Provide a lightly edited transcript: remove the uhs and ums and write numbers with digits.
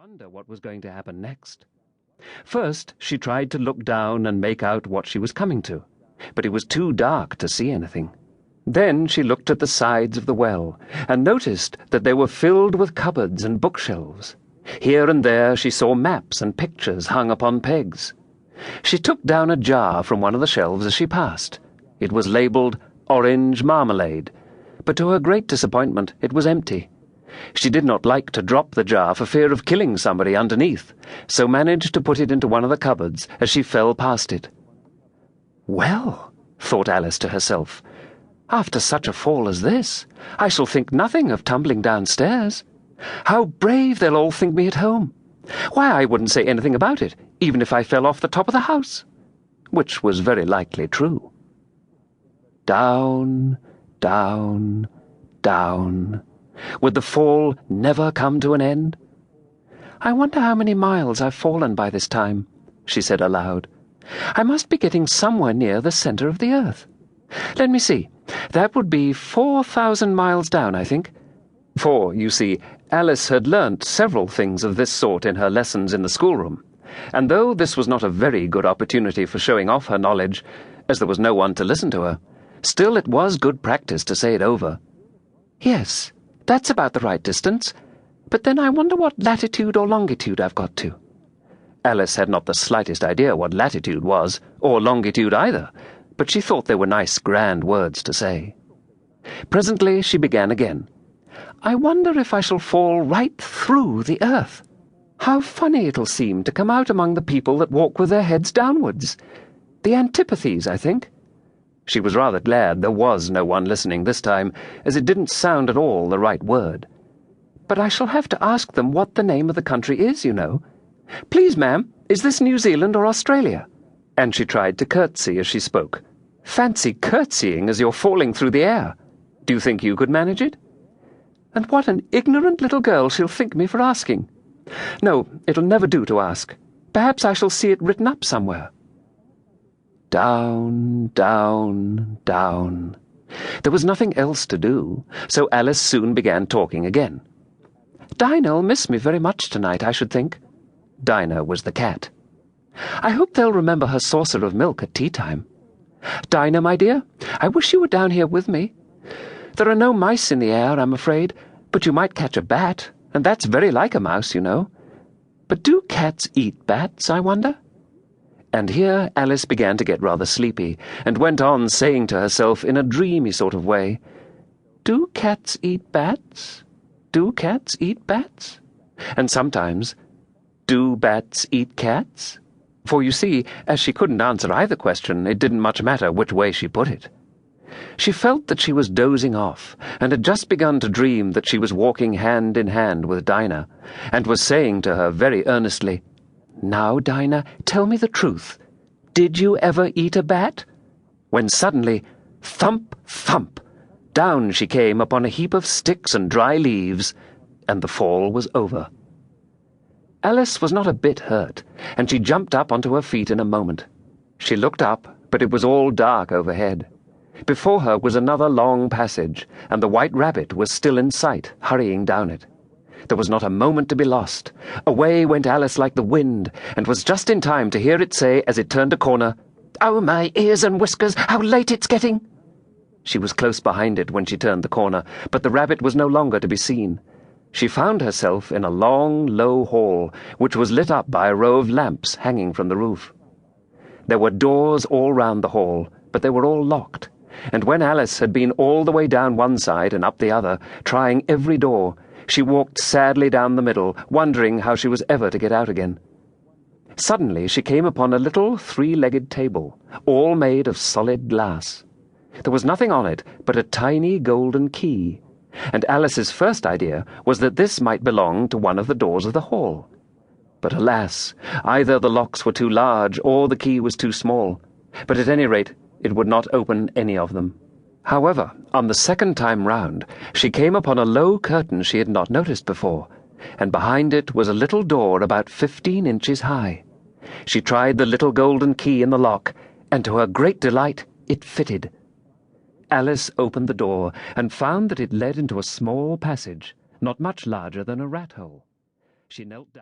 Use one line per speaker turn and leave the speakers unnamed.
wonder what was going to happen next. First, she tried to look down and make out what she was coming to, but it was too dark to see anything. Then she looked at the sides of the well and noticed that they were filled with cupboards and bookshelves. Here and there she saw maps and pictures hung upon pegs. She took down a jar from one of the shelves as she passed. It was labelled orange marmalade, but to her great disappointment it was empty. She did not like to drop the jar for fear of killing somebody underneath, so managed to put it into one of the cupboards as she fell past it. "Well," thought Alice to herself, "after such a fall as this, I shall think nothing of tumbling downstairs. How brave they'll all think me at home! Why, I wouldn't say anything about it, even if I fell off the top of the house," which was very likely true. Down, down, down. Would the fall never come to an end? "I wonder how many miles I've fallen by this time," she said aloud. "I must be getting somewhere near the centre of the earth. Let me see. That would be 4,000 miles down, I think." For, you see, Alice had learnt several things of this sort in her lessons in the schoolroom, and though this was not a very good opportunity for showing off her knowledge, as there was no one to listen to her, still it was good practice to say it over. "Yes, that's about the right distance, but then I wonder what latitude or longitude I've got to." Alice had not the slightest idea what latitude was, or longitude either, but she thought they were nice, grand words to say. Presently she began again. "I wonder if I shall fall right through the earth. How funny it'll seem to come out among the people that walk with their heads downwards. The antipathies, I think." She was rather glad there was no one listening this time, as it didn't sound at all the right word. "But I shall have to ask them what the name of the country is, you know. Please, ma'am, is this New Zealand or Australia?" And she tried to curtsy as she spoke. Fancy curtsying as you're falling through the air. Do you think you could manage it? And what an ignorant little girl she'll think me for asking. No, it'll never do to ask. Perhaps I shall see it written up somewhere. Down, down, down. There was nothing else to do, so Alice soon began talking again. "Dinah'll miss me very much tonight, I should think." Dinah was the cat. "I hope they'll remember her saucer of milk at tea-time. Dinah, my dear, I wish you were down here with me. There are no mice in the air, I'm afraid, but you might catch a bat, and that's very like a mouse, you know. But do cats eat bats, I wonder?" And here Alice began to get rather sleepy, and went on saying to herself in a dreamy sort of way, "Do cats eat bats? Do cats eat bats?" And sometimes, "Do bats eat cats?" For you see, as she couldn't answer either question, it didn't much matter which way she put it. She felt that she was dozing off, and had just begun to dream that she was walking hand in hand with Dinah, and was saying to her very earnestly, "Now, Dinah, tell me the truth. Did you ever eat a bat?" When suddenly, thump, thump, down she came upon a heap of sticks and dry leaves, and the fall was over. Alice was not a bit hurt, and she jumped up onto her feet in a moment. She looked up, but it was all dark overhead. Before her was another long passage, and the White Rabbit was still in sight, hurrying down it. There was not a moment to be lost. Away went Alice like the wind, and was just in time to hear it say as it turned a corner, "Oh, my ears and whiskers, how late it's getting!" She was close behind it when she turned the corner, but the rabbit was no longer to be seen. She found herself in a long, low hall, which was lit up by a row of lamps hanging from the roof. There were doors all round the hall, but they were all locked, and when Alice had been all the way down one side and up the other, trying every door, she walked sadly down the middle, wondering how she was ever to get out again. Suddenly she came upon a little three-legged table, all made of solid glass. There was nothing on it but a tiny golden key, and Alice's first idea was that this might belong to one of the doors of the hall. But alas, either the locks were too large or the key was too small, but at any rate it would not open any of them. However, on the second time round, she came upon a low curtain she had not noticed before, and behind it was a little door about 15 inches high. She tried the little golden key in the lock, and to her great delight it fitted. Alice opened the door and found that it led into a small passage, not much larger than a rat hole. She knelt down.